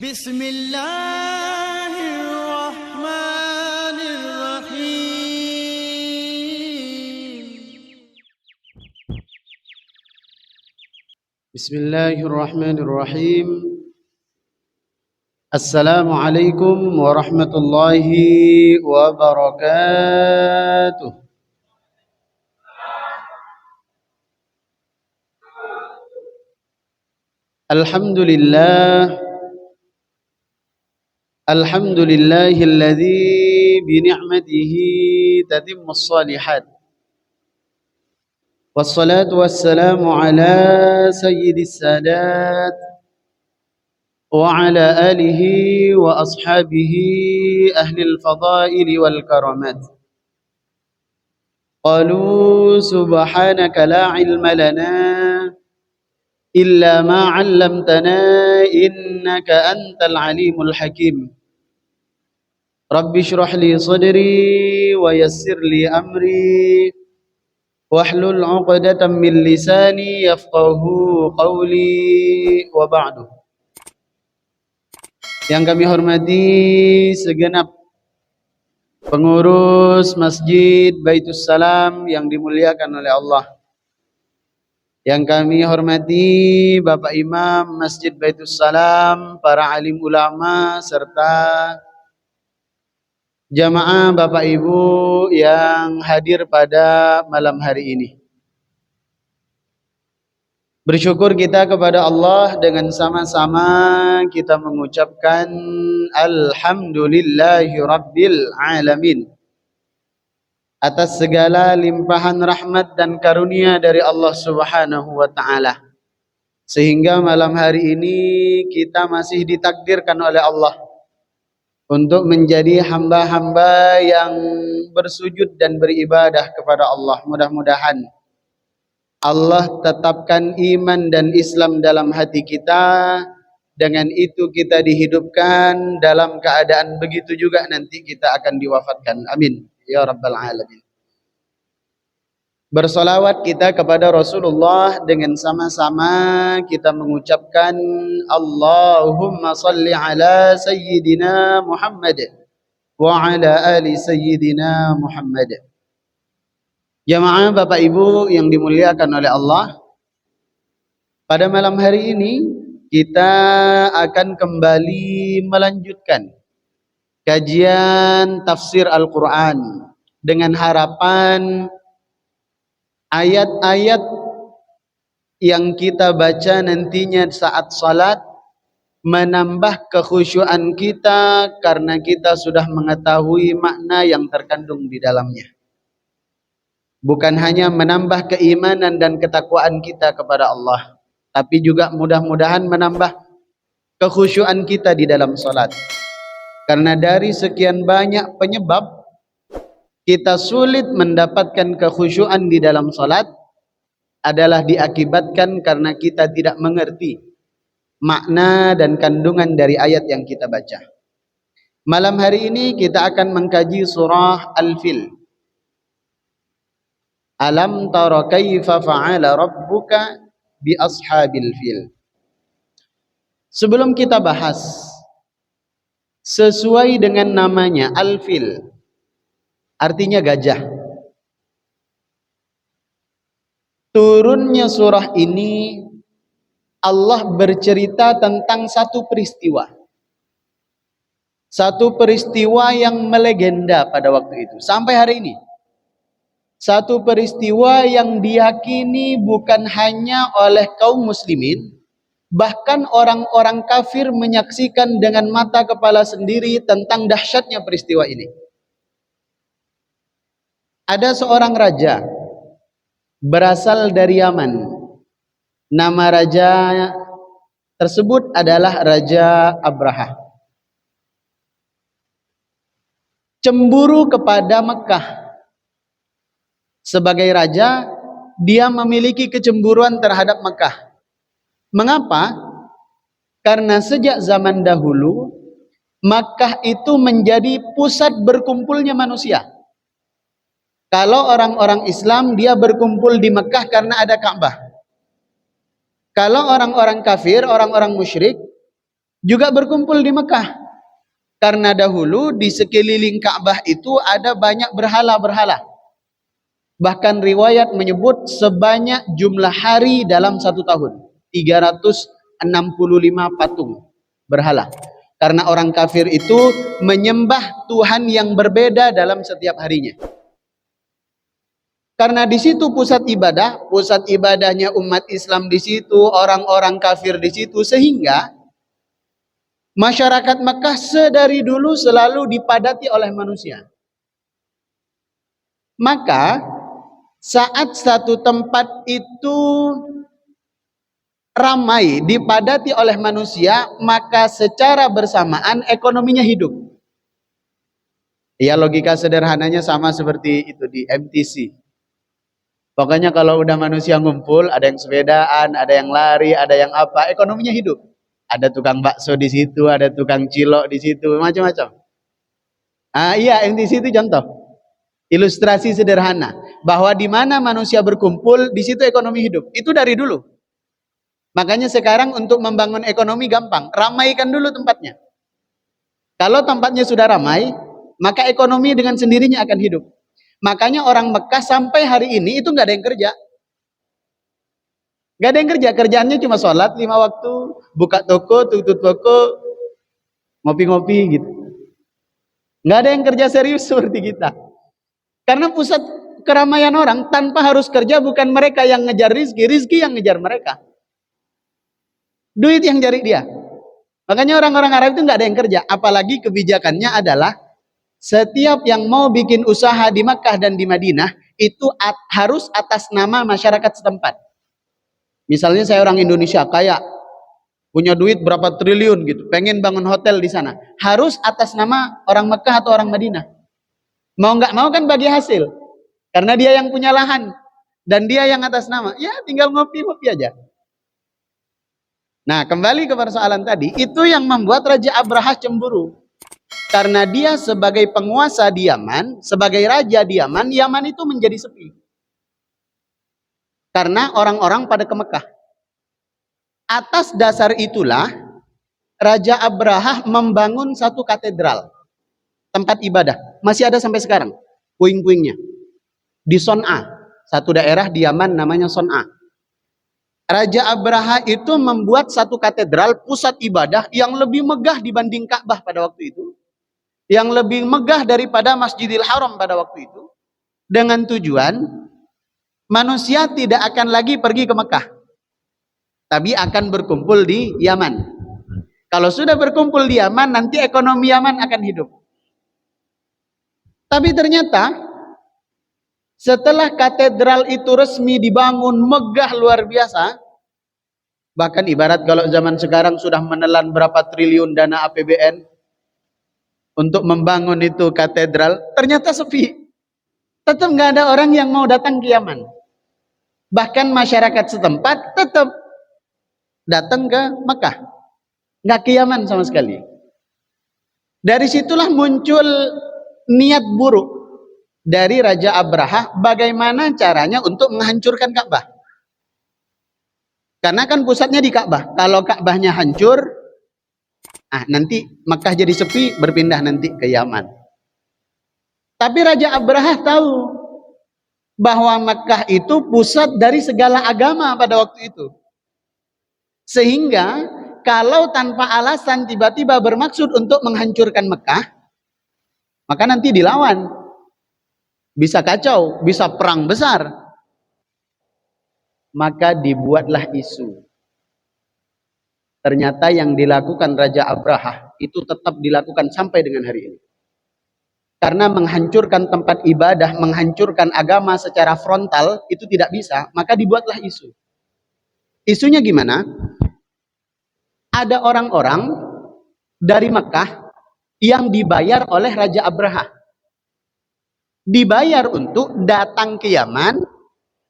بسم الله الرحمن الرحيم بسم الله الرحمن الرحيم. السلام عليكم ورحمة الله وبركاته. الحمد لله الحمد لله الذي بنعمته تتم الصالحات، والصلاة والسلام على سيد السادات وعلى آله وأصحابه أهل الفضائل والكرامات. قالوا سبحانك لا علم لنا إلا ما علمتنا إنك أنت العليم الحكيم. رب اشرح لي صدري ويسر لي أمري واحلل عقدة من لساني يفقه قولي وبعد. Yang kami hormati segenap pengurus Masjid Baitus Salam yang dimuliakan oleh Allah. Yang kami hormati Bapak Imam Masjid Baitus Salam, para alim ulama, serta jamaah Bapak Ibu yang hadir pada malam hari ini. Bersyukur kita kepada Allah dengan sama-sama kita mengucapkan Alhamdulillahi Rabbil Alamin atas segala limpahan rahmat dan karunia dari Allah Subhanahu wa Ta'ala, sehingga malam hari ini kita masih ditakdirkan oleh Allah untuk menjadi hamba-hamba yang bersujud dan beribadah kepada Allah. Mudah-mudahan Allah tetapkan iman dan Islam dalam hati kita. Dengan itu kita dihidupkan dalam keadaan begitu juga nanti kita akan diwafatkan. Amin ya rabbal alamin. Bersolawat kita kepada Rasulullah, dengan sama-sama kita mengucapkan Allahumma salli ala Sayyidina Muhammad wa ala ali Sayyidina Muhammad. Jamaah Bapak Ibu yang dimuliakan oleh Allah, pada malam hari ini kita akan kembali melanjutkan kajian tafsir Al-Quran dengan harapan ayat-ayat yang kita baca nantinya saat salat menambah kekhusyuan kita, karena kita sudah mengetahui makna yang terkandung di dalamnya. Bukan hanya menambah keimanan dan ketakwaan kita kepada Allah, tapi juga mudah-mudahan menambah kekhusyuan kita di dalam salat. Karena dari sekian banyak penyebab kita sulit mendapatkan kekhusyuan di dalam salat adalah diakibatkan karena kita tidak mengerti makna dan kandungan dari ayat yang kita baca. Malam hari ini kita akan mengkaji surah Al-Fil. Alam tara kaifa fa'ala rabbuka bi ashabil fil. Sebelum kita bahas, sesuai dengan namanya Al-Fil, artinya gajah. Turunnya surah ini Allah bercerita tentang satu peristiwa. Satu peristiwa yang melegenda pada waktu itu sampai hari ini. Satu peristiwa yang diyakini bukan hanya oleh kaum muslimin, bahkan orang-orang kafir menyaksikan dengan mata kepala sendiri tentang dahsyatnya peristiwa ini. Ada seorang raja berasal dari Yaman. Nama raja tersebut adalah Raja Abraha. Cemburu kepada Mekah. Sebagai raja, dia memiliki kecemburuan terhadap Mekah. Mengapa? Karena sejak zaman dahulu Makkah itu menjadi pusat berkumpulnya manusia. Kalau orang-orang Islam, dia berkumpul di Makkah karena ada Ka'bah. Kalau orang-orang kafir, orang-orang musyrik, juga berkumpul di Mekah. Karena dahulu di sekeliling Ka'bah itu ada banyak berhala-berhala. Bahkan riwayat menyebut sebanyak jumlah hari dalam satu tahun. 365 patung berhala. Karena orang kafir itu menyembah Tuhan yang berbeda dalam setiap harinya. Karena di situ pusat ibadahnya umat Islam di situ, orang-orang kafir di situ, sehingga masyarakat Mekah sedari dulu selalu dipadati oleh manusia. Maka saat satu tempat itu ramai dipadati oleh manusia, maka secara bersamaan ekonominya hidup. Ya, logika sederhananya sama seperti itu di MTC. Pokoknya kalau udah manusia ngumpul, ada yang sepedaan, ada yang lari, ada yang apa, ekonominya hidup. Ada tukang bakso di situ, ada tukang cilok di situ, macam-macam. Iya, MTC itu contoh. Ilustrasi sederhana bahwa di mana manusia berkumpul, di situ ekonomi hidup. Itu dari dulu. Makanya sekarang untuk membangun ekonomi gampang, ramaikan dulu tempatnya. Kalau tempatnya sudah ramai, maka ekonomi dengan sendirinya akan hidup. Makanya orang Mekah sampai hari ini itu nggak ada yang kerja. Nggak ada yang kerja, kerjaannya cuma sholat 5 waktu, buka toko, tutup toko, ngopi-ngopi gitu. Nggak ada yang kerja serius seperti kita. Karena pusat keramaian orang tanpa harus kerja, bukan mereka yang ngejar rizki, rizki yang ngejar mereka. Duit yang cari dia. Makanya orang-orang Arab itu nggak ada yang kerja. Apalagi kebijakannya adalah setiap yang mau bikin usaha di Makkah dan di Madinah itu harus atas nama masyarakat setempat. Misalnya saya orang Indonesia kaya, punya duit berapa triliun gitu, pengen bangun hotel di sana, harus atas nama orang Makkah atau orang Madinah. Mau nggak mau kan bagi hasil, karena dia yang punya lahan dan dia yang atas nama. Ya tinggal ngopi-ngopi aja. Nah, kembali ke persoalan tadi, itu yang membuat Raja Abraha cemburu. Karena dia sebagai penguasa di Yaman, sebagai raja di Yaman, Yaman itu menjadi sepi. Karena orang-orang pada ke Mekah. Atas dasar itulah, Raja Abraha membangun satu katedral, tempat ibadah. Masih ada sampai sekarang, puing-puingnya. Di Son'a, satu daerah di Yaman namanya Son'a. Raja Abraha itu membuat satu katedral, pusat ibadah yang lebih megah dibanding Ka'bah pada waktu itu. Yang lebih megah daripada Masjidil Haram pada waktu itu, dengan tujuan manusia tidak akan lagi pergi ke Mekah, tapi akan berkumpul di Yaman. Kalau sudah berkumpul di Yaman, nanti ekonomi Yaman akan hidup. Tapi ternyata setelah katedral itu resmi dibangun, megah luar biasa, bahkan ibarat kalau zaman sekarang sudah menelan berapa triliun dana APBN untuk membangun itu katedral, ternyata sepi. Tetap nggak ada orang yang mau datang ke Yaman. Bahkan masyarakat setempat tetap datang ke Mekah, nggak ke Yaman sama sekali. Dari situlah muncul niat buruk dari Raja Abraha, bagaimana caranya untuk menghancurkan Ka'bah. Karena kan pusatnya di Ka'bah. Kalau Ka'bahnya hancur, nanti Mekah jadi sepi, berpindah nanti ke Yaman. Tapi Raja Abraha tahu bahwa Mekah itu pusat dari segala agama pada waktu itu. Sehingga kalau tanpa alasan tiba-tiba bermaksud untuk menghancurkan Mekah, maka nanti dilawan. Bisa kacau, bisa perang besar. Maka dibuatlah isu. Ternyata yang dilakukan Raja Abraha itu tetap dilakukan sampai dengan hari ini. Karena menghancurkan tempat ibadah, menghancurkan agama secara frontal itu tidak bisa, maka dibuatlah isu. Isunya gimana? Ada orang-orang dari Mekah yang dibayar oleh Raja Abraha. Dibayar untuk datang ke Yaman,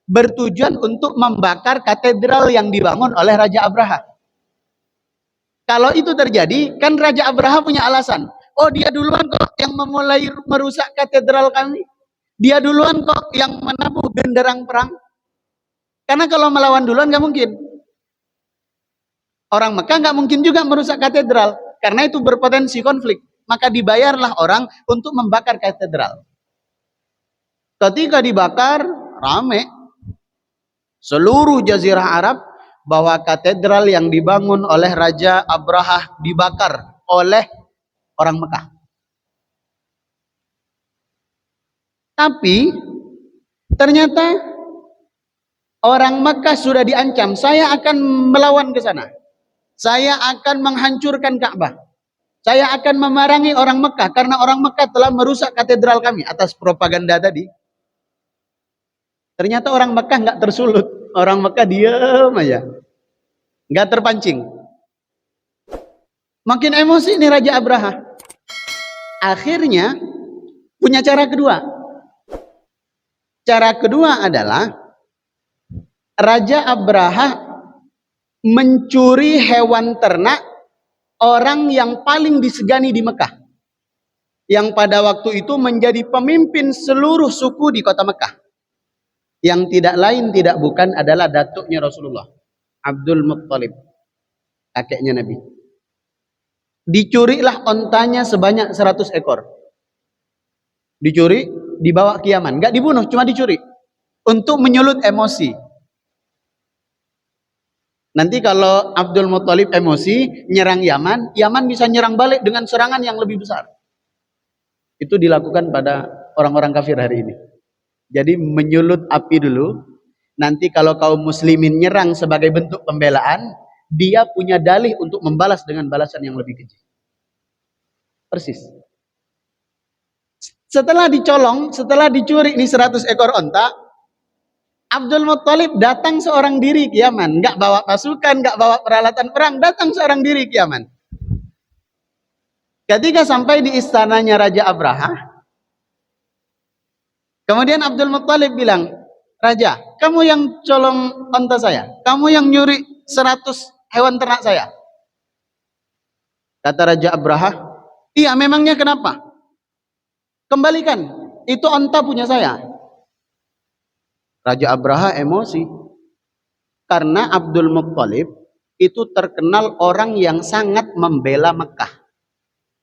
bertujuan untuk membakar katedral yang dibangun oleh Raja Abraha. Kalau itu terjadi, kan Raja Abraha punya alasan. Oh, dia duluan kok yang memulai merusak katedral kami. Dia duluan kok yang menabuh genderang perang. Karena kalau melawan duluan nggak mungkin. Orang Mekah nggak mungkin juga merusak katedral, karena itu berpotensi konflik. Maka dibayarlah orang untuk membakar katedral. Ketika dibakar, rame seluruh jazirah Arab bahwa katedral yang dibangun oleh Raja Abrahah dibakar oleh orang Mekah. Tapi ternyata orang Mekah sudah diancam, saya akan melawan ke sana. Saya akan menghancurkan Ka'bah. Saya akan memerangi orang Mekah karena orang Mekah telah merusak katedral kami atas propaganda tadi. Ternyata orang Mekah nggak tersulut, orang Mekah diam aja, nggak terpancing. Makin emosi nih Raja Abrahah. Akhirnya punya cara kedua. Cara kedua adalah Raja Abrahah mencuri hewan ternak orang yang paling disegani di Mekah, yang pada waktu itu menjadi pemimpin seluruh suku di kota Mekah, yang tidak lain tidak bukan adalah datuknya Rasulullah, Abdul Muttalib, kakeknya Nabi. Dicurilah ontanya sebanyak 100 ekor. Dicuri, dibawa ke Yaman, nggak dibunuh, cuma dicuri untuk menyulut emosi. Nanti kalau Abdul Muttalib emosi nyerang Yaman, Yaman bisa nyerang balik dengan serangan yang lebih besar. Itu dilakukan pada orang-orang kafir hari ini. Jadi menyulut api dulu, nanti kalau kaum muslimin nyerang sebagai bentuk pembelaan, dia punya dalih untuk membalas dengan balasan yang lebih keji. Persis. Setelah dicolong, setelah dicuri ini 100 ekor onta, Abdul Muttalib datang seorang diri ke Yaman, nggak bawa pasukan, nggak bawa peralatan perang, datang seorang diri ke Yaman. Ketika sampai di istananya Raja Abrahah, kemudian Abdul Muttalib bilang, Raja, kamu yang colong onta saya, kamu yang nyuri 100 hewan ternak saya. Kata Raja Abrahah, iya memangnya kenapa? Kembalikan, itu onta punya saya. Raja Abrahah emosi karena Abdul Muttalib itu terkenal orang yang sangat membela Mekah,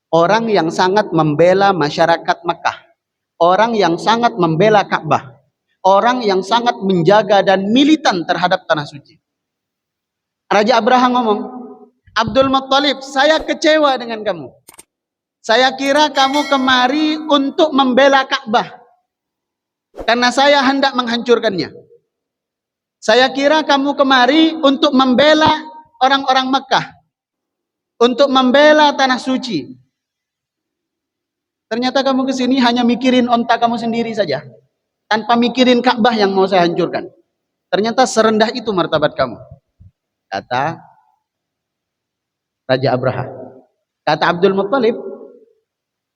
orang yang sangat membela masyarakat Mekah, orang yang sangat membela Ka'bah, orang yang sangat menjaga dan militan terhadap tanah suci. Raja Abrahah ngomong, Abdul Muttalib, saya kecewa dengan kamu. Saya kira kamu kemari untuk membela Ka'bah, karena saya hendak menghancurkannya. Saya kira kamu kemari untuk membela orang-orang Mekah, untuk membela tanah suci. Ternyata kamu kesini hanya mikirin onta kamu sendiri saja, tanpa mikirin Ka'bah yang mau saya hancurkan. Ternyata serendah itu martabat kamu. Kata Raja Abrahah. Kata Abdul Muttalib,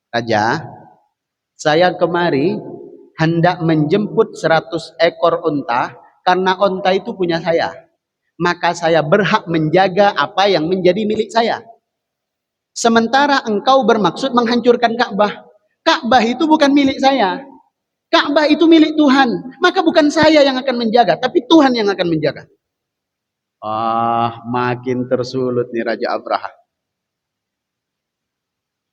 Raja, saya kemari hendak menjemput 100 ekor unta, karena unta itu punya saya. Maka saya berhak menjaga apa yang menjadi milik saya. Sementara engkau bermaksud menghancurkan Ka'bah. Ka'bah itu bukan milik saya. Ka'bah itu milik Tuhan. Maka bukan saya yang akan menjaga, tapi Tuhan yang akan menjaga. Makin tersulut nih Raja Abrahah.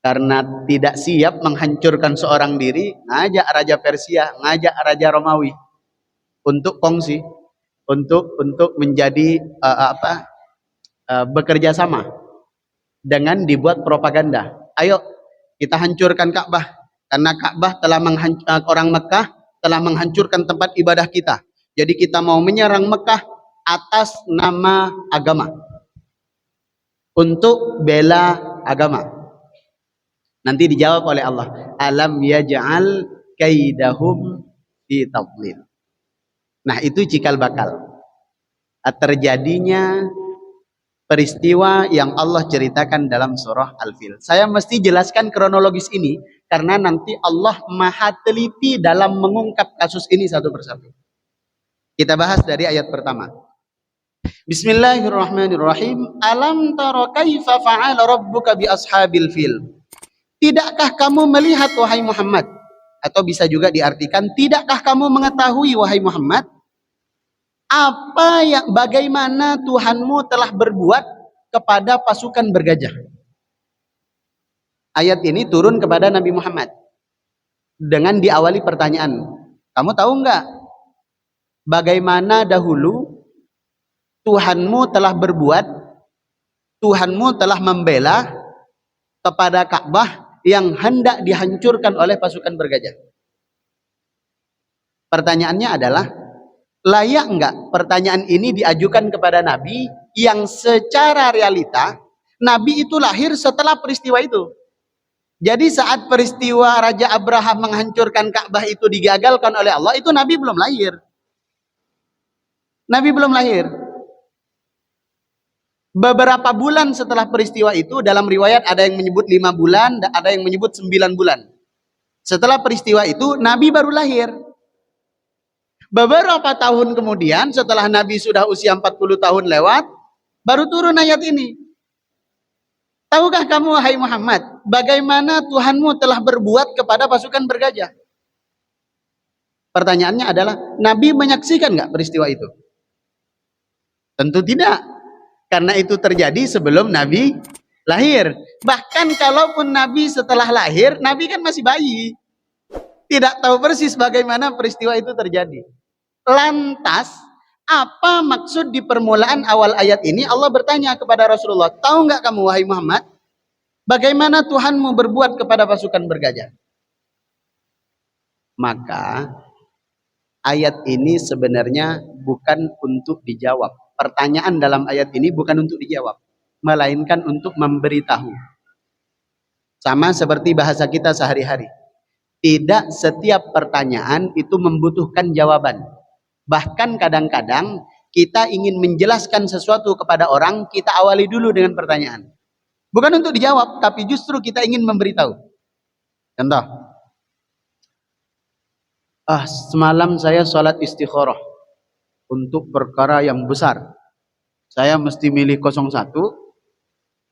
Karena tidak siap menghancurkan seorang diri, ngajak Raja Persia, ngajak Raja Romawi untuk kongsi, untuk menjadi bekerja sama dengan dibuat propaganda. Ayo kita hancurkan Ka'bah, karena Ka'bah telah orang Mekah telah menghancurkan tempat ibadah kita. Jadi kita mau menyerang Mekah atas nama agama, untuk bela agama. Nanti dijawab oleh Allah, alam yaj'al kaidahum fi tadlil. Nah, itu cikal bakal terjadinya peristiwa yang Allah ceritakan dalam surah Al-Fil. Saya mesti jelaskan kronologis ini karena nanti Allah maha teliti dalam mengungkap kasus ini satu persatu. Kita bahas dari ayat pertama. Bismillahirrahmanirrahim. Alam tara kaifa fa'ala rabbuka bi ashabil fil. Tidakkah kamu melihat wahai Muhammad? Atau bisa juga diartikan, tidakkah kamu mengetahui wahai Muhammad bagaimana Tuhanmu telah berbuat kepada pasukan bergajah. Ayat ini turun kepada Nabi Muhammad dengan diawali pertanyaan, kamu tahu enggak bagaimana dahulu Tuhanmu telah berbuat, Tuhanmu telah membela kepada Ka'bah yang hendak dihancurkan oleh pasukan bergajah. Pertanyaannya adalah, layak enggak pertanyaan ini diajukan kepada Nabi yang secara realita Nabi itu lahir setelah peristiwa itu. Jadi saat peristiwa Raja Abraham menghancurkan Ka'bah itu digagalkan oleh Allah, itu Nabi belum lahir. Nabi belum lahir. Beberapa bulan setelah peristiwa itu, dalam riwayat ada yang menyebut 5 bulan, ada yang menyebut 9 bulan. Setelah peristiwa itu, Nabi baru lahir. Beberapa tahun kemudian, setelah Nabi sudah usia 40 tahun lewat, baru turun ayat ini. Tahukah kamu, wahai Muhammad, bagaimana Tuhanmu telah berbuat kepada pasukan bergajah? Pertanyaannya adalah, Nabi menyaksikan nggak peristiwa itu? Tentu tidak, karena itu terjadi sebelum Nabi lahir. Bahkan kalaupun Nabi setelah lahir, Nabi kan masih bayi, tidak tahu persis bagaimana peristiwa itu terjadi. Lantas, apa maksud di permulaan awal ayat ini? Allah bertanya kepada Rasulullah, tahu nggak kamu, wahai Muhammad, bagaimana Tuhanmu berbuat kepada pasukan bergajah? Maka ayat ini sebenarnya bukan untuk dijawab. Pertanyaan dalam ayat ini bukan untuk dijawab, melainkan untuk memberitahu. Sama seperti bahasa kita sehari-hari. Tidak setiap pertanyaan itu membutuhkan jawaban. Bahkan kadang-kadang kita ingin menjelaskan sesuatu kepada orang, kita awali dulu dengan pertanyaan. Bukan untuk dijawab, tapi justru kita ingin memberitahu. Contoh. Semalam saya sholat istikharah untuk perkara yang besar. Saya mesti milih 01, 02,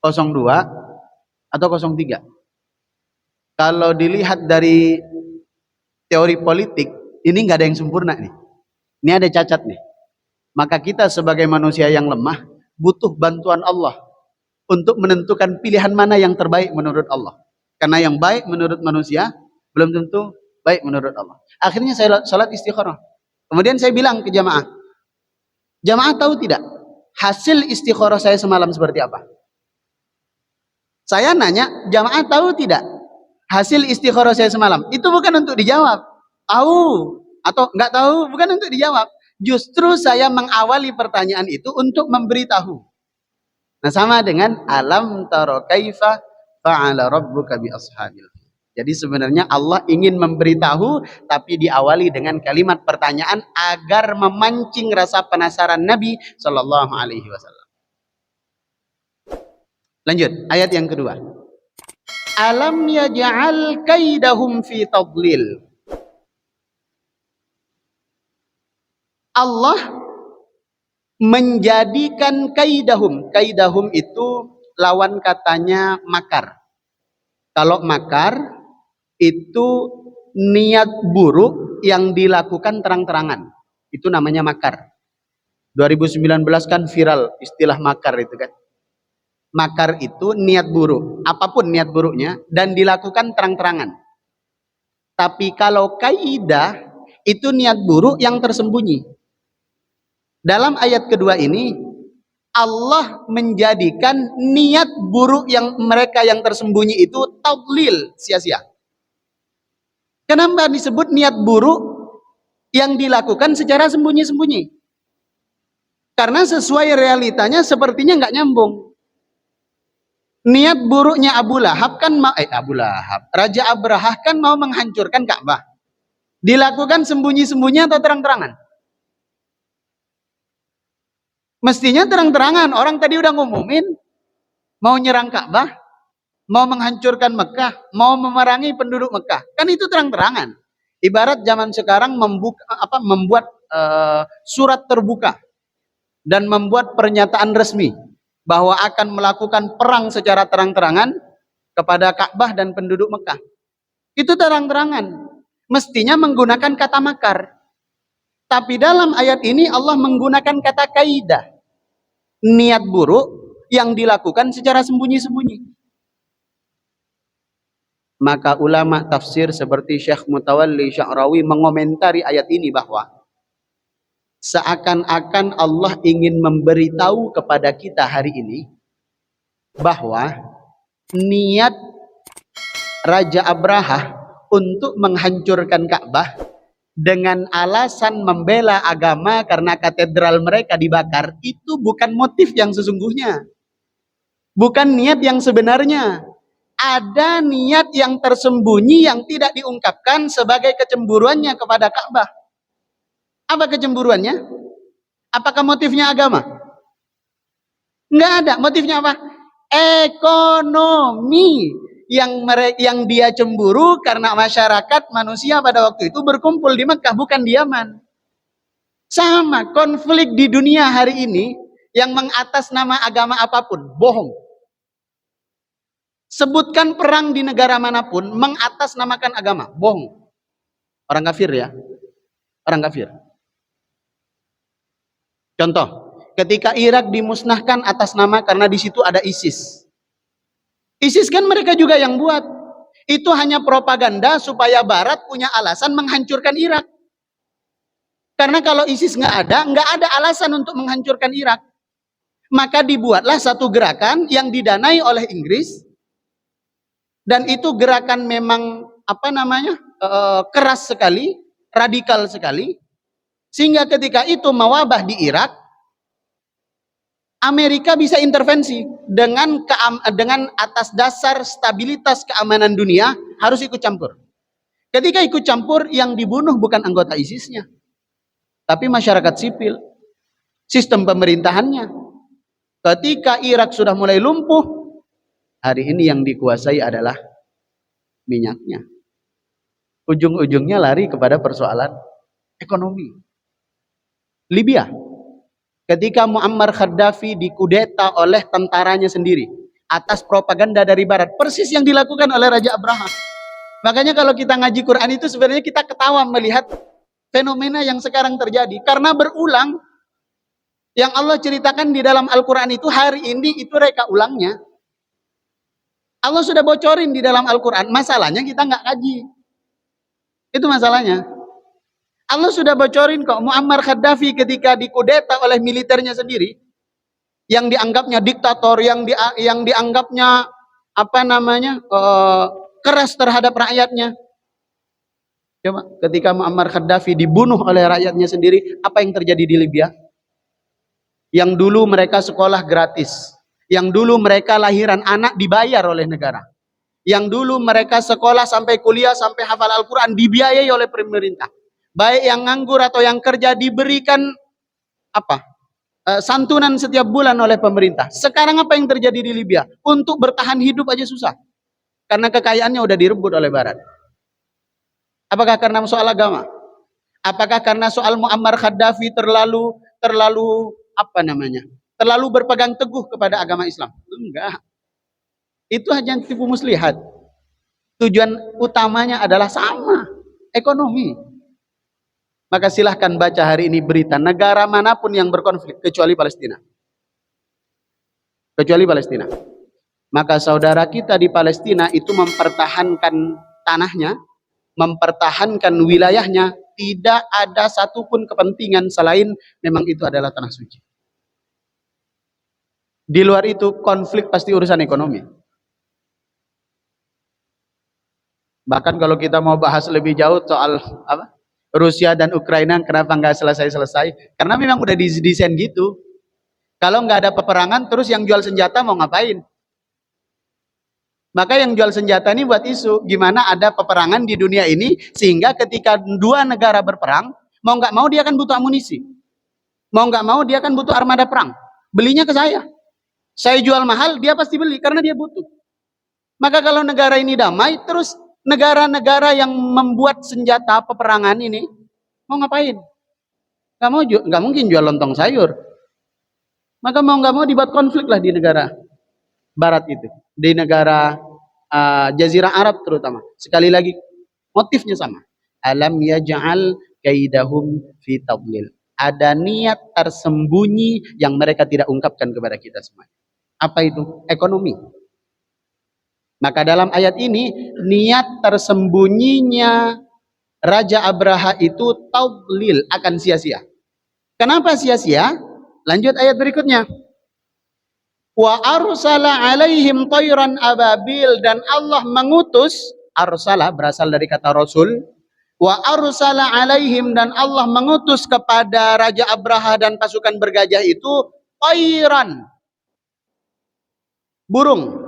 atau 03. Kalau dilihat dari teori politik, ini nggak ada yang sempurna nih. Ini ada cacat nih. Maka kita sebagai manusia yang lemah butuh bantuan Allah untuk menentukan pilihan mana yang terbaik menurut Allah. Karena yang baik menurut manusia belum tentu baik menurut Allah. Akhirnya saya sholat istikharah. Kemudian saya bilang ke jamaah, jamaah tahu tidak hasil istikharah saya semalam seperti apa? Saya nanya, jamaah tahu tidak hasil istikharah saya semalam? Itu bukan untuk dijawab. Tahu atau enggak tahu, bukan untuk dijawab. Justru saya mengawali pertanyaan itu untuk memberitahu. Nah, sama dengan alam tara kaifa fa'ala rabbuka bi ashabil. Jadi sebenarnya Allah ingin memberitahu, tapi diawali dengan kalimat pertanyaan agar memancing rasa penasaran Nabi Shallallahu Alaihi Wasallam. Lanjut, ayat yang kedua. Alam yaj'al kaidahum fi tadlil. Allah menjadikan kaidahum. Kaidahum itu lawan katanya makar. Kalau makar itu niat buruk yang dilakukan terang-terangan. Itu namanya makar. 2019 kan viral istilah makar itu kan. Makar itu niat buruk, apapun niat buruknya, dan dilakukan terang-terangan. Tapi kalau kaidah itu niat buruk yang tersembunyi. Dalam ayat kedua ini, Allah menjadikan niat buruk yang mereka yang tersembunyi itu tadlil, sia-sia. Kenapa disebut niat buruk yang dilakukan secara sembunyi-sembunyi? Karena sesuai realitanya sepertinya nggak nyambung. Niat buruknya Abu Lahab kan Raja Abrahah kan mau menghancurkan Ka'bah. Dilakukan sembunyi-sembunyi atau terang-terangan? Mestinya terang-terangan. Orang tadi udah ngumumin mau nyerang Ka'bah, mau menghancurkan Mekah, mau memerangi penduduk Mekah. Kan itu terang-terangan. Ibarat zaman sekarang membuat surat terbuka dan membuat pernyataan resmi bahwa akan melakukan perang secara terang-terangan kepada Ka'bah dan penduduk Mekah. Itu terang-terangan. Mestinya menggunakan kata makar. Tapi dalam ayat ini Allah menggunakan kata kaidah. Niat buruk yang dilakukan secara sembunyi-sembunyi. Maka ulama tafsir seperti Syekh Mutawalli Sya'rawi mengomentari ayat ini bahwa seakan-akan Allah ingin memberitahu kepada kita hari ini bahwa niat Raja Abraha untuk menghancurkan Ka'bah dengan alasan membela agama karena katedral mereka dibakar, itu bukan motif yang sesungguhnya, bukan niat yang sebenarnya. Ada niat yang tersembunyi yang tidak diungkapkan sebagai kecemburuannya kepada Ka'bah. Apa kecemburuannya? Apakah motifnya agama? Enggak ada. Motifnya apa? Ekonomi. Yang dia cemburu karena masyarakat manusia pada waktu itu berkumpul di Mekah, bukan di Yaman. Sama konflik di dunia hari ini yang mengatas nama agama apapun, bohong. Sebutkan perang di negara manapun mengatasnamakan agama, bohong. Orang kafir ya, orang kafir. Contoh, ketika Irak dimusnahkan atas nama karena di situ ada ISIS. ISIS kan mereka juga yang buat. Itu hanya propaganda supaya Barat punya alasan menghancurkan Irak. Karena kalau ISIS nggak ada alasan untuk menghancurkan Irak. Maka dibuatlah satu gerakan yang didanai oleh Inggris. Dan itu gerakan memang keras sekali, radikal sekali, sehingga ketika itu mewabah di Irak, Amerika bisa intervensi dengan atas dasar stabilitas keamanan dunia harus ikut campur. Ketika ikut campur, yang dibunuh bukan anggota ISIS-nya, tapi masyarakat sipil, sistem pemerintahannya. Ketika Irak sudah mulai lumpuh, hari ini yang dikuasai adalah minyaknya. Ujung-ujungnya lari kepada persoalan ekonomi. Libya, ketika Muammar Gaddafi dikudeta oleh tentaranya sendiri atas propaganda dari Barat, persis yang dilakukan oleh Raja Abraha. Makanya kalau kita ngaji Quran itu sebenarnya kita ketawa melihat fenomena yang sekarang terjadi, karena berulang. Yang Allah ceritakan di dalam Al-Quran itu hari ini itu reka ulangnya. Allah sudah bocorin di dalam Al-Quran, masalahnya kita nggak kaji. Itu masalahnya. Allah sudah bocorin kok, Muammar Gaddafi ketika dikudeta oleh militernya sendiri, yang dianggapnya diktator, yang dianggapnya keras terhadap rakyatnya. Coba ketika Muammar Gaddafi dibunuh oleh rakyatnya sendiri, apa yang terjadi di Libya? Yang dulu mereka sekolah gratis, yang dulu mereka lahiran anak dibayar oleh negara, yang dulu mereka sekolah sampai kuliah sampai hafal Al-Quran dibiayai oleh pemerintah, baik yang nganggur atau yang kerja diberikan santunan setiap bulan oleh pemerintah. Sekarang apa yang terjadi di Libya? Untuk bertahan hidup aja susah, karena kekayaannya udah direbut oleh Barat. Apakah karena soal agama? Apakah karena soal Muammar Gaddafi terlalu berpegang teguh kepada agama Islam? Enggak. Itu hanya tipu muslihat. Tujuan utamanya adalah sama, ekonomi. Maka silahkan baca hari ini berita negara manapun yang berkonflik kecuali Palestina. Kecuali Palestina. Maka saudara kita di Palestina itu mempertahankan tanahnya, mempertahankan wilayahnya, tidak ada satupun kepentingan selain memang itu adalah tanah suci. Di luar itu konflik pasti urusan ekonomi. Bahkan kalau kita mau bahas lebih jauh soal Rusia dan Ukraina, kenapa nggak selesai-selesai? Karena memang udah didesain gitu. Kalau nggak ada peperangan, terus yang jual senjata mau ngapain? Maka yang jual senjata ini buat isu, gimana ada peperangan di dunia ini, sehingga ketika dua negara berperang, mau nggak mau dia akan butuh amunisi. Mau nggak mau dia akan butuh armada perang. Belinya ke saya. Saya jual mahal, dia pasti beli, karena dia butuh. Maka kalau negara ini damai, terus negara-negara yang membuat senjata peperangan ini, mau ngapain? Nggak mungkin jual lontong sayur. Maka mau nggak mau dibuat konflik lah di negara Barat itu, di negara Jazirah Arab terutama. Sekali lagi motifnya sama. Alam yaj'al kaidahum fi tadlil. Ada niat tersembunyi yang mereka tidak ungkapkan kepada kita semua. Apa itu? Ekonomi. Maka dalam ayat ini, niat tersembunyinya Raja Abraha itu tadlil, akan sia-sia. Kenapa sia-sia? Lanjut ayat berikutnya. Wa arsala alaihim tayran ababil, dan Allah mengutus, arsala berasal dari kata rasul. Wa arsala alaihim, dan Allah mengutus kepada Raja Abraha dan pasukan bergajah itu tayran, burung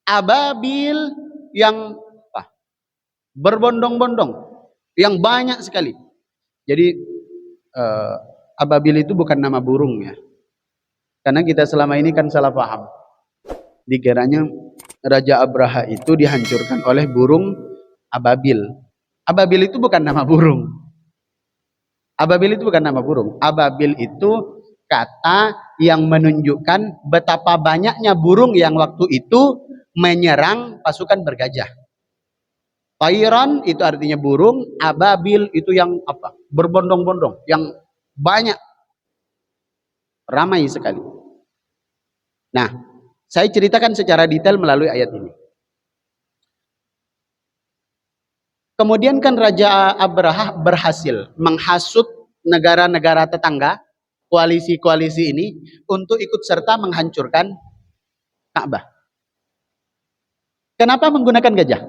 ababil yang berbondong-bondong, yang banyak sekali. Jadi ababil itu bukan nama burung ya, karena kita selama ini kan salah paham, dikiranya Raja Abraha itu dihancurkan oleh burung ababil. Ababil itu bukan nama burung. Ababil itu bukan nama burung. Ababil itu kata yang menunjukkan betapa banyaknya burung yang waktu itu menyerang pasukan bergajah. Tayran itu artinya burung, ababil itu yang apa? Berbondong-bondong, yang banyak, ramai sekali. Nah, saya ceritakan secara detail melalui ayat ini. Kemudian kan Raja Abraha berhasil menghasut negara-negara tetangga, koalisi-koalisi ini, untuk ikut serta menghancurkan Ka'bah. Kenapa menggunakan gajah?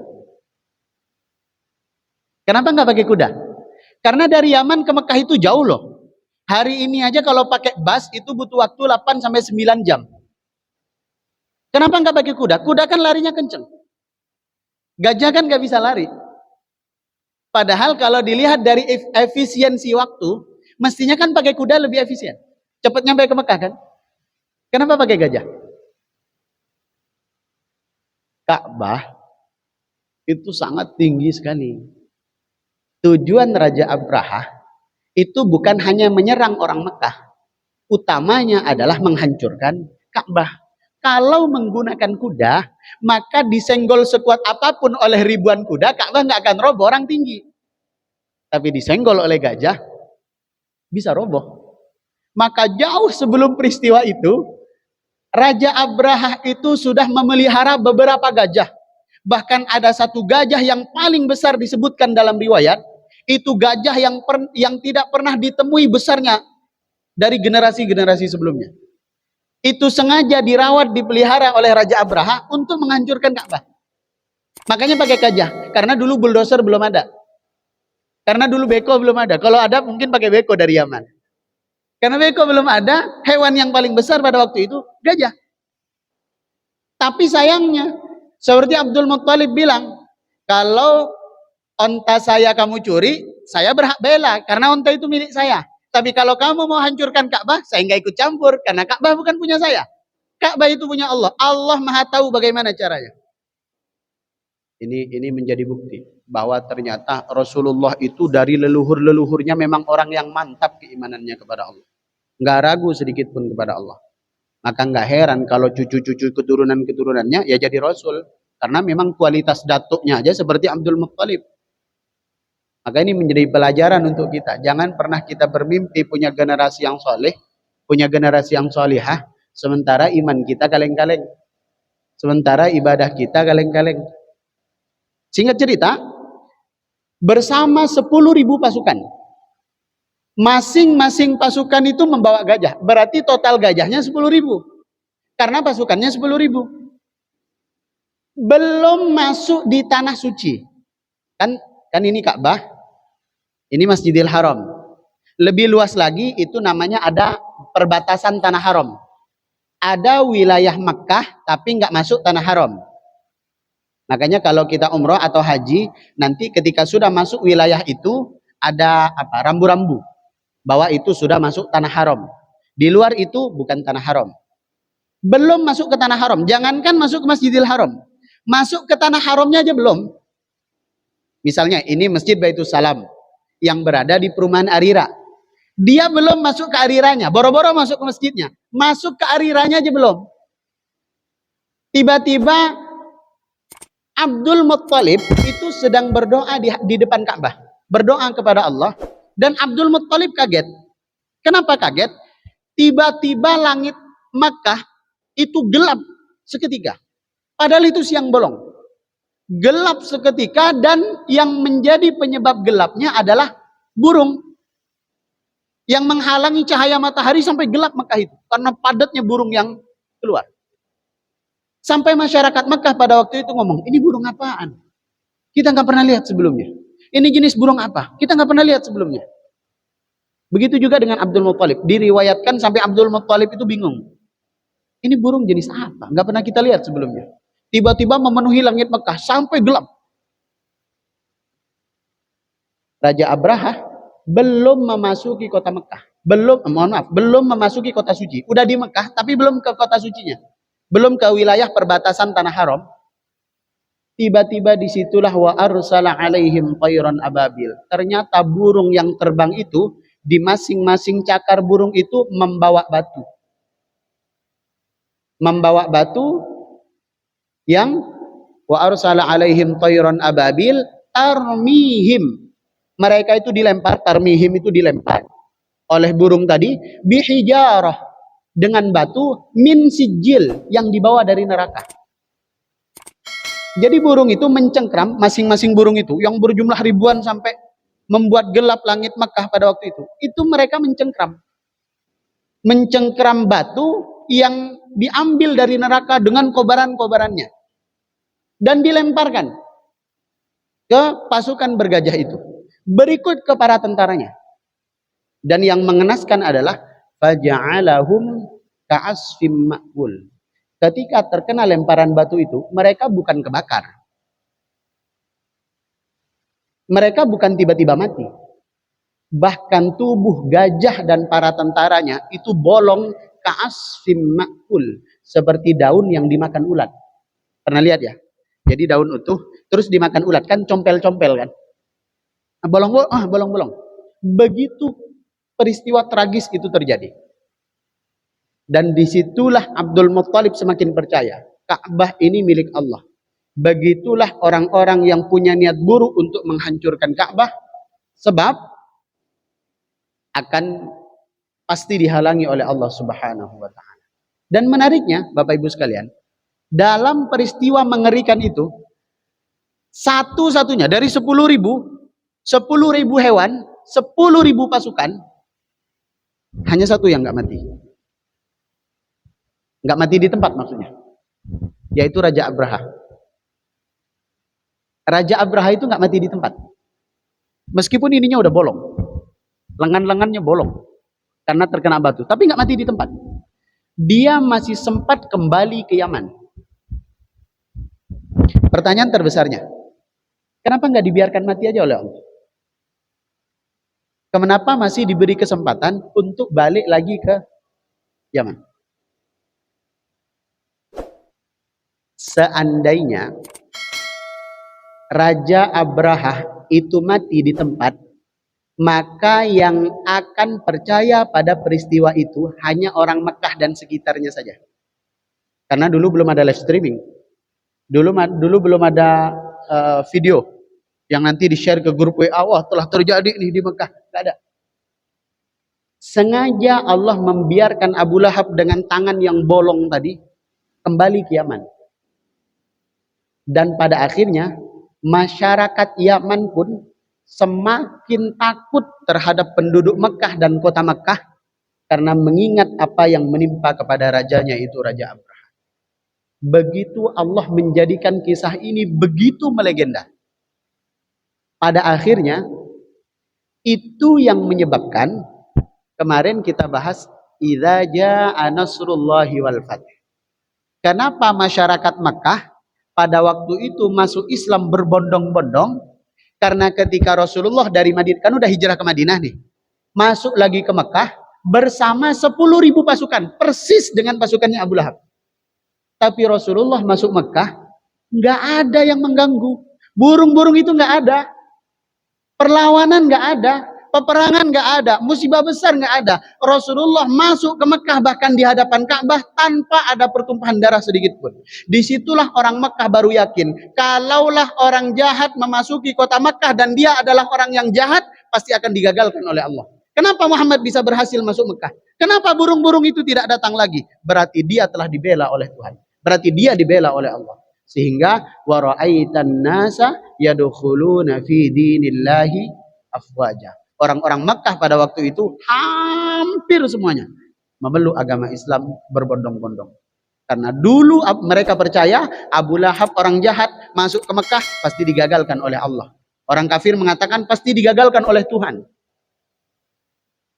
Kenapa nggak pakai kuda? Karena dari Yaman ke Mekah itu jauh loh. Hari ini aja kalau pakai bus itu butuh waktu 8 sampai 9 jam. Kenapa nggak pakai kuda? Kuda kan larinya kenceng. Gajah kan nggak bisa lari. Padahal kalau dilihat dari efisiensi waktu, mestinya kan pakai kuda lebih efisien. Cepat nyampe ke Mekah kan? Kenapa pakai gajah? Ka'bah itu sangat tinggi sekali. Tujuan Raja Abraha itu bukan hanya menyerang orang Mekah. Utamanya adalah menghancurkan Ka'bah. Kalau menggunakan kuda, maka disenggol sekuat apapun oleh ribuan kuda, Ka'bah nggak akan roboh, orang tinggi. Tapi disenggol oleh gajah, bisa roboh. Maka jauh sebelum peristiwa itu, Raja Abraha itu sudah memelihara beberapa gajah. Bahkan ada satu gajah yang paling besar disebutkan dalam riwayat, itu gajah yang tidak pernah ditemui besarnya dari generasi-generasi sebelumnya. Itu sengaja dirawat, dipelihara oleh Raja Abraha untuk menghancurkan Ka'bah. Makanya pakai gajah, karena dulu bulldozer belum ada. Karena dulu beko belum ada. Kalau ada mungkin pakai beko dari Yaman. Karena beko belum ada, hewan yang paling besar pada waktu itu gajah. Tapi sayangnya, seperti Abdul Muttalib bilang, kalau onta saya kamu curi, saya berhak bela karena onta itu milik saya. Tapi kalau kamu mau hancurkan Ka'bah, saya nggak ikut campur karena Ka'bah bukan punya saya. Ka'bah itu punya Allah. Allah Maha tahu bagaimana caranya. Ini menjadi bukti bahwa ternyata Rasulullah itu dari leluhur-leluhurnya memang orang yang mantap keimanannya kepada Allah. Nggak ragu sedikit pun kepada Allah. Maka nggak heran kalau cucu-cucu keturunan-keturunannya ya jadi Rasul. Karena memang kualitas datuknya aja seperti Abdul Muttalib. Maka ini menjadi pelajaran untuk kita. Jangan pernah kita bermimpi punya generasi yang soleh, punya generasi yang solihah, sementara iman kita kaleng-kaleng. Sementara ibadah kita kaleng-kaleng. Singkat cerita, bersama 10.000 pasukan. Masing-masing pasukan itu membawa gajah. Berarti total gajahnya 10.000. Karena pasukannya 10.000. Belum masuk di tanah suci. Kan ini Ka'bah. Ini Masjidil Haram. Lebih luas lagi itu namanya ada perbatasan tanah haram. Ada wilayah Makkah tapi nggak masuk tanah haram. Makanya kalau kita umroh atau haji, nanti ketika sudah masuk wilayah itu ada apa? Rambu-rambu bahwa itu sudah masuk tanah haram. Di luar itu bukan tanah haram. Belum masuk ke tanah haram. Jangankan masuk ke Masjidil Haram. Masuk ke tanah haramnya aja belum. Misalnya ini Masjid Baitul Salam yang berada di perumahan Arira. Dia belum masuk ke Ariranya, boro-boro masuk ke masjidnya. Masuk ke Ariranya aja belum. Tiba-tiba Abdul Muttalib itu sedang berdoa di depan Ka'bah. Berdoa kepada Allah. Dan Abdul Muttalib kaget. Kenapa kaget? Tiba-tiba langit Makkah itu gelap seketika. Padahal itu siang bolong. Gelap seketika, dan yang menjadi penyebab gelapnya adalah burung yang menghalangi cahaya matahari sampai gelap Mekah itu, karena padatnya burung yang keluar. Sampai masyarakat Mekah pada waktu itu ngomong, ini burung apaan? Kita nggak pernah lihat sebelumnya. Ini jenis burung apa? Kita nggak pernah lihat sebelumnya. Begitu juga dengan Abdul Muttalib. Diriwayatkan sampai Abdul Muttalib itu bingung. Ini burung jenis apa? Nggak pernah kita lihat sebelumnya. Tiba-tiba memenuhi langit Mekah sampai gelap. Raja Abraha belum memasuki kota Mekah. Belum memasuki kota suci. Udah di Mekah, tapi belum ke kota sucinya. Belum ke wilayah perbatasan tanah haram. Tiba-tiba disitulah wa arsala alaihim tayran ababil. Ternyata burung yang terbang itu, di masing-masing cakar burung itu membawa batu. Membawa batu yang wa arsala alaihim tayran ababil tarmihim. Mereka itu dilempar, tarmihim itu dilempar oleh burung tadi, bihijarah, dengan batu, min sijil, yang dibawa dari neraka. Jadi burung itu mencengkram, masing-masing burung itu yang berjumlah ribuan sampai membuat gelap langit Makkah pada waktu itu mereka mencengkram batu yang diambil dari neraka dengan kobaran-kobarannya dan dilemparkan ke pasukan bergajah itu, berikut ke para tentaranya. Dan yang mengenaskan adalah faja'alahum ka'asfim ma'kul. Ketika terkena lemparan batu itu, mereka bukan kebakar, mereka bukan tiba-tiba mati, bahkan tubuh gajah dan para tentaranya itu bolong ka'asfim ma'kul, seperti daun yang dimakan ulat. Pernah lihat ya? Jadi daun utuh terus dimakan ulat, kan compel-compel kan, bolong-bolong. Begitu peristiwa tragis itu terjadi. Dan disitulah Abdul Muttalib semakin percaya Ka'bah ini milik Allah. Begitulah orang-orang yang punya niat buruk untuk menghancurkan Ka'bah, sebab akan pasti dihalangi oleh Allah Subhanahu wa ta'ala. Dan menariknya Bapak Ibu sekalian, dalam peristiwa mengerikan itu, satu-satunya dari 10.000 hewan, 10.000 pasukan, hanya satu yang nggak mati. Nggak mati di tempat maksudnya, yaitu Raja Abraha. Raja Abraha itu nggak mati di tempat, meskipun ininya udah bolong, lengan-lengannya bolong karena terkena batu, tapi nggak mati di tempat. Dia masih sempat kembali ke Yaman. Pertanyaan terbesarnya, kenapa nggak dibiarkan mati aja oleh Allah? Kenapa masih diberi kesempatan untuk balik lagi ke Yaman? Seandainya Raja Abraha itu mati di tempat, maka yang akan percaya pada peristiwa itu hanya orang Mekah dan sekitarnya saja. Karena dulu belum ada live streaming. Dulu belum ada video yang nanti di-share ke grup WA, wah telah terjadi nih di Mekah. Tidak ada. Sengaja Allah membiarkan Abu Lahab dengan tangan yang bolong tadi kembali ke Yaman. Dan pada akhirnya masyarakat Yaman pun semakin takut terhadap penduduk Mekah dan kota Mekah karena mengingat apa yang menimpa kepada rajanya, itu Raja Abraha. Begitu Allah menjadikan kisah ini begitu melegenda. Pada akhirnya itu yang menyebabkan kemarin kita bahas idza jaa nasrullahi wal fath. Kenapa masyarakat Mekah pada waktu itu masuk Islam berbondong-bondong? Karena ketika Rasulullah dari Madinah, kan udah hijrah ke Madinah nih, masuk lagi ke Mekah bersama 10.000 pasukan, persis dengan pasukannya Abu Lahab. Tapi Rasulullah masuk Mekah, nggak ada yang mengganggu. Burung-burung itu nggak ada, perlawanan nggak ada, peperangan nggak ada, musibah besar nggak ada. Rasulullah masuk ke Mekah bahkan di hadapan Ka'bah tanpa ada pertumpahan darah sedikit pun. Disitulah orang Mekah baru yakin, kalaulah orang jahat memasuki kota Mekah dan dia adalah orang yang jahat, pasti akan digagalkan oleh Allah. Kenapa Muhammad bisa berhasil masuk Mekah? Kenapa burung-burung itu tidak datang lagi? Berarti dia telah dibela oleh Tuhan. Berarti dia dibela oleh Allah. Sehingga wa ra'aitan nasa yadkhuluna fi dinillahi afwaja. Orang-orang Makkah pada waktu itu hampir semuanya memeluk agama Islam berbondong-bondong. Karena dulu mereka percaya Abu Lahab orang jahat masuk ke Mekah pasti digagalkan oleh Allah. Orang kafir mengatakan pasti digagalkan oleh Tuhan.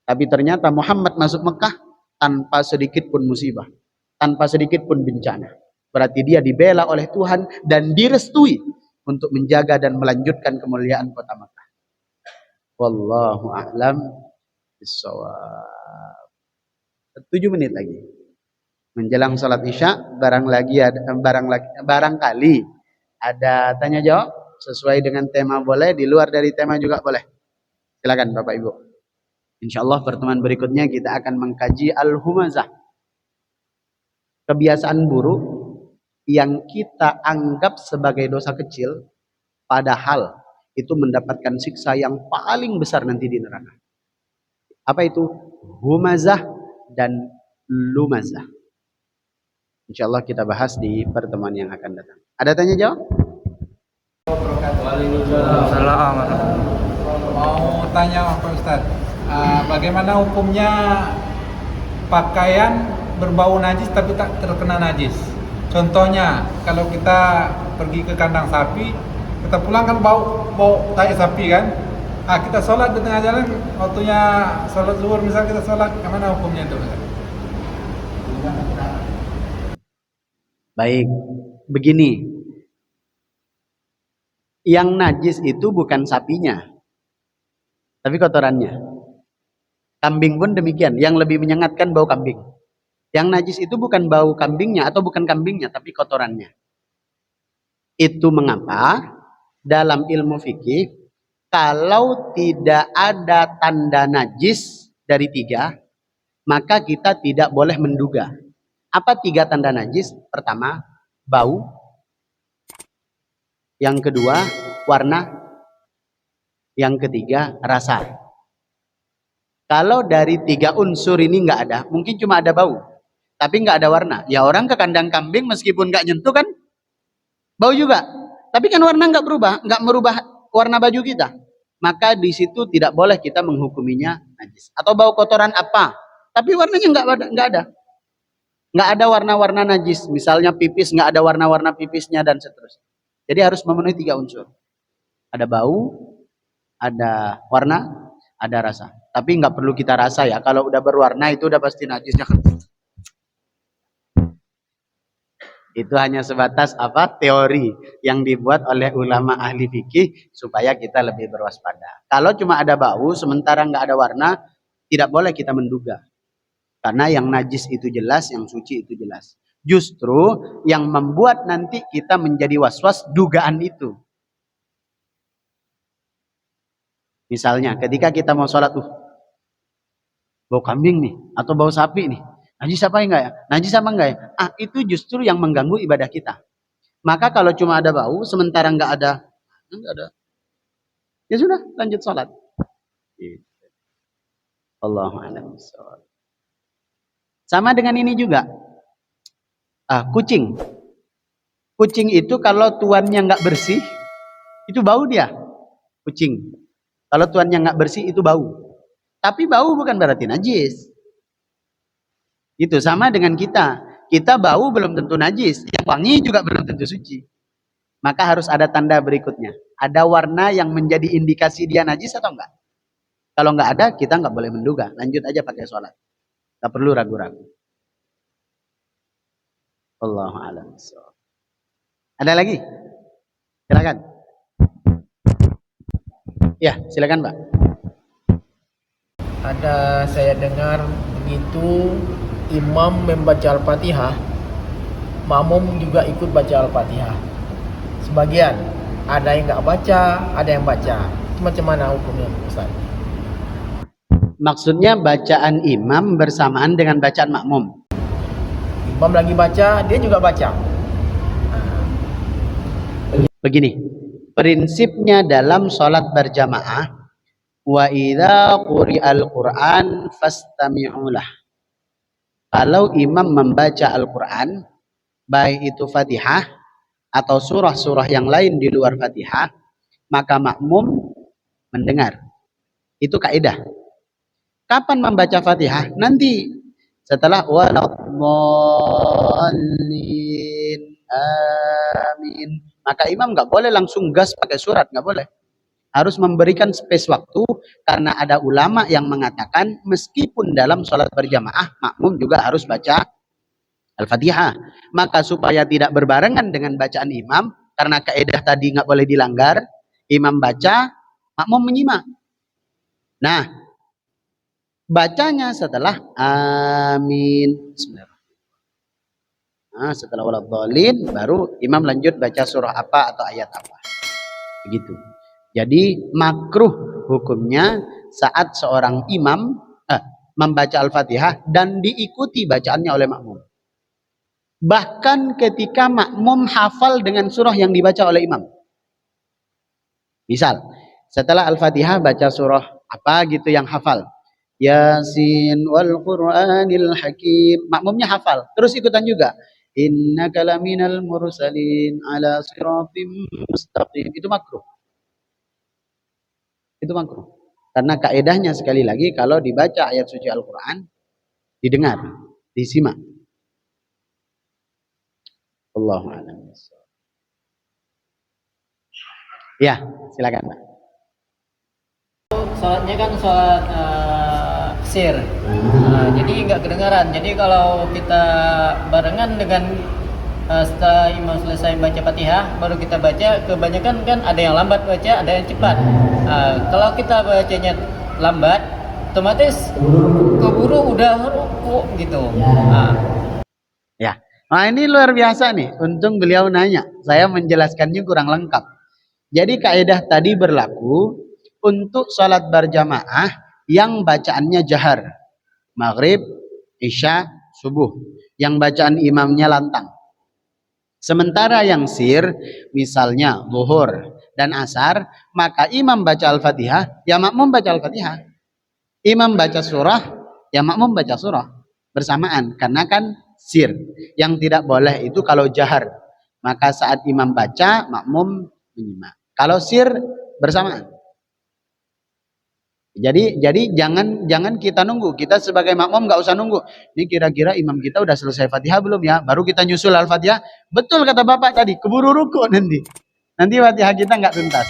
Tapi ternyata Muhammad masuk Mekah tanpa sedikit pun musibah, tanpa sedikit pun bencana. Berarti dia dibela oleh Tuhan dan direstui untuk menjaga dan melanjutkan kemuliaan kota Mekah. Wallahu a'lam bishawab. 7 menit lagi. Menjelang salat Isya, barangkali ada tanya jawab sesuai dengan tema boleh, di luar dari tema juga boleh. Silakan Bapak Ibu. Insyaallah pertemuan berikutnya kita akan mengkaji al-humazah. Kebiasaan buruk yang kita anggap sebagai dosa kecil, padahal itu mendapatkan siksa yang paling besar nanti di neraka. Apa itu? Humazah dan lumazah. Insyaallah kita bahas di pertemuan yang akan datang. Ada tanya jawab? Waalaikumsalam. Mau tanya Pak Ustadz, bagaimana hukumnya pakaian berbau najis tapi tak terkena najis? Contohnya, kalau kita pergi ke kandang sapi, kita pulang kan bau tai sapi kan? Kita sholat di tengah jalan, waktunya sholat zuhur misal kita sholat, bagaimana hukumnya itu? Baik, begini. Yang najis itu bukan sapinya, tapi kotorannya. Kambing pun demikian, yang lebih menyengatkan bau kambing. Yang najis itu bukan bau kambingnya atau bukan kambingnya, tapi kotorannya. Itu mengapa dalam ilmu fikih, kalau tidak ada tanda najis dari 3, maka kita tidak boleh menduga. Apa 3 tanda najis? Pertama, bau. Yang kedua, warna. Yang ketiga, rasa. Kalau dari 3 unsur ini nggak ada, mungkin cuma ada bau, tapi nggak ada warna. Ya orang ke kandang kambing meskipun nggak nyentuh kan, bau juga. Tapi kan warna nggak berubah, nggak merubah warna baju kita. Maka di situ tidak boleh kita menghukuminya najis. Atau bau kotoran apa? Tapi warnanya nggak ada. Nggak ada warna-warna najis. Misalnya pipis nggak ada warna-warna pipisnya dan seterusnya. Jadi harus memenuhi 3 unsur. Ada bau, ada warna, ada rasa. Tapi nggak perlu kita rasa ya. Kalau udah berwarna itu udah pasti najis. Itu hanya sebatas teori yang dibuat oleh ulama ahli fikih supaya kita lebih berwaspada. Kalau cuma ada bau sementara nggak ada warna, tidak boleh kita menduga. Karena yang najis itu jelas, yang suci itu jelas. Justru yang membuat nanti kita menjadi was-was dugaan itu. Misalnya ketika kita mau sholat bau kambing nih atau bau sapi nih, najis apa enggak ya? Najis apa enggak ya? Itu justru yang mengganggu ibadah kita. Maka kalau cuma ada bau sementara enggak ada, ya sudah lanjut sholat. Allahu a'lam. Sama dengan ini juga. Kucing. Kucing itu kalau tuannya nggak bersih, itu bau dia. Kucing. Kalau tuannya nggak bersih, itu bau. Tapi bau bukan berarti najis. Itu sama dengan kita. Kita bau belum tentu najis. Yang wangi juga belum tentu suci. Maka harus ada tanda berikutnya. Ada warna yang menjadi indikasi dia najis atau enggak. Kalau nggak ada, kita nggak boleh menduga. Lanjut aja pakai sholat. Nggak perlu ragu-ragu. Allahu a'lam. Ada lagi? Silakan. Ya, silakan, Pak. Ada saya dengar begitu imam membaca Al-Fatihah, makmum juga ikut baca Al-Fatihah. Sebagian, ada yang nggak baca, ada yang baca. Itu macam mana hukumnya, Ustaz? Maksudnya bacaan imam bersamaan dengan bacaan makmum. Imam lagi baca, dia juga baca. Begini, prinsipnya dalam sholat berjamaah, wa idza quri'al Qur'an fastami'u lah. Kalau imam membaca Al-Quran, baik itu Fatihah atau surah-surah yang lain di luar Fatihah, maka makmum mendengar. Itu kaidah. Kapan membaca Fatihah? Nanti setelah waladdallin amin. Maka imam nggak boleh langsung gas pakai surat, nggak boleh. Harus memberikan space waktu, karena ada ulama yang mengatakan meskipun dalam sholat berjamaah makmum juga harus baca Al-Fatihah. Maka supaya tidak berbarengan dengan bacaan imam, karena kaidah tadi nggak boleh dilanggar, imam baca, makmum menyimak. Nah, bacanya setelah amin. Nah, setelah waladhdallin baru imam lanjut baca surah apa atau ayat apa. Begitu. Jadi makruh hukumnya saat seorang imam membaca Al-Fatihah dan diikuti bacaannya oleh makmum. Bahkan ketika makmum hafal dengan surah yang dibaca oleh imam. Misal, setelah Al-Fatihah baca surah apa gitu yang hafal. Yasin wal Qur'anil Hakim. Makmumnya hafal, terus ikutan juga. Innaka laminal mursalin ala siratim mustaqim. Itu makruh. Itu makruh. Karena kaedahnya sekali lagi kalau dibaca ayat suci Al-Quran didengar, disimak. Allahu a'lam. Ya, silakan Pak. Sholatnya kan sholat sir, jadi nggak kedengaran. Jadi kalau kita barengan dengan setelah imam selesai baca Fatihah baru kita baca, kebanyakan kan ada yang lambat baca, ada yang cepat. Kalau kita bacanya lambat, otomatis keburu udah rukuk gitu. Ya, nah ini luar biasa nih. Untung beliau nanya, saya menjelaskannya kurang lengkap. Jadi kaidah tadi berlaku untuk sholat berjamaah yang bacaannya jahar, maghrib, isya, subuh, yang bacaan imamnya lantang. Sementara yang sir, misalnya zuhur dan asar, maka imam baca Al-Fatihah, ya makmum baca Al-Fatihah. Imam baca surah, ya makmum baca surah bersamaan, karena kan sir. Yang tidak boleh itu kalau jahar, maka saat imam baca, makmum menyimak. Kalau sir bersamaan. Jadi jangan kita nunggu. Kita sebagai makmum nggak usah nunggu. Ini kira-kira imam kita udah selesai Fatihah belum ya? Baru kita nyusul Al-Fatihah. Betul kata Bapak tadi, keburu ruku nanti. Nanti Fatihah kita nggak tuntas.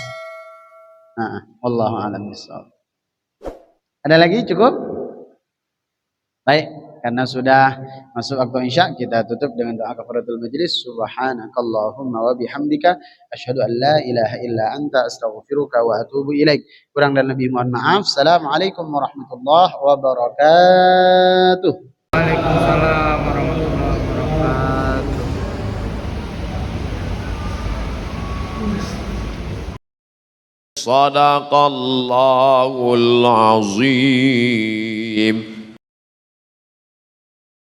Wallahu a'lam bishawab. Ada lagi cukup? Baik, karena sudah masuk waktu Isya, kita tutup dengan doa kafaratul majlis. Subhanakallahumma wa bihamdika asyhadu an la ilaha illa anta astaghfiruka wa atubu ilaik. Kurang dan lebih mohon maaf. Assalamualaikum warahmatullahi wabarakatuh. Waalaikumsalam warahmatullahi wabarakatuh. Sadaqallahul azim.